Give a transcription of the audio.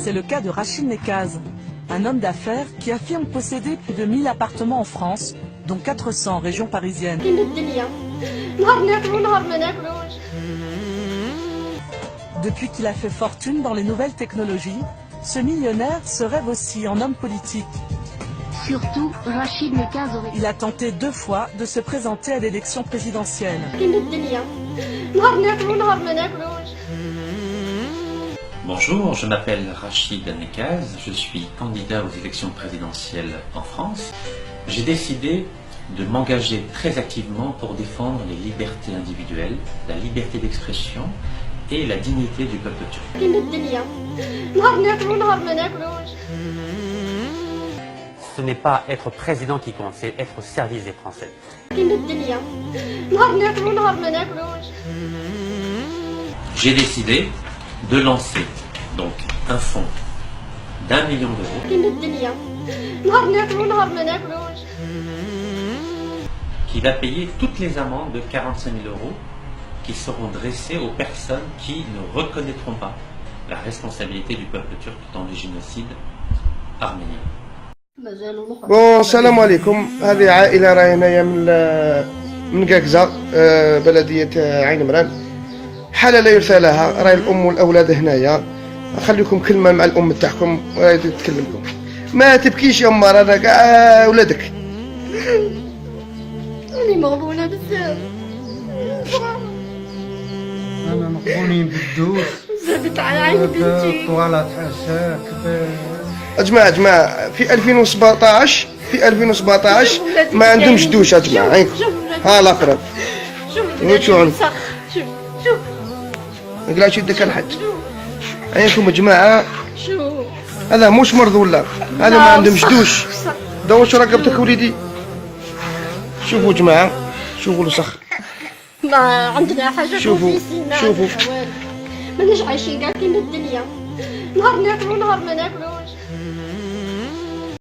C'est le cas de Rachid Nekaz, un homme d'affaires qui affirme posséder plus de 1000 appartements en France, dont 400 en région parisienne. Depuis qu'il a fait fortune dans les nouvelles technologies, ce millionnaire se rêve aussi en homme politique. Surtout, Rachid Nekaz aurait... Il a tenté 2 fois de se présenter à l'élection présidentielle. Bonjour, je m'appelle Rachid Nekaz, je suis candidat aux élections présidentielles en France. J'ai décidé de m'engager très activement pour défendre les libertés individuelles, la liberté d'expression et la dignité du peuple turc. Ce n'est pas être président qui compte, c'est être au service des Français. J'ai décidé de lancer donc un fonds d'1 million d'euros qui va payer toutes les amendes de 45 000 euros qui seront dressées aux personnes qui ne reconnaîtront pas la responsabilité du peuple turc dans le génocide arménien. بون السلام عليكم. هذه عائله راهي هنايا من قاكزه، بلديه عين مران. حاله لا يرثى لها، راهي الام والاولاد هنايا. خليكم كلمه مع الام تاعكم وراهي تكلمكم. ما تبكيش يا امار، انا كاع ولادك. راني مغبونة بزاف. أنا مغبونين بالدوس. زادت على عيني بنتي. الطوالات حاشاك. جماعة في 2017 ما عندهمش دوش يا جماعة. عينكم ها الأقرب. شوف شوف قلعش يدك الحد. عينكم يا جماعة. شوف هذا مش مرض ولا هذا ما عندهمش دوش. دوش رقبتك وليدي. شوفوا جماعة، شوفوا الوسخ. ما عندنا حاجة شوفوا ماناش عايشين كاع كيما الدنيا، نهار ناكلو نهار ما ناكلوش.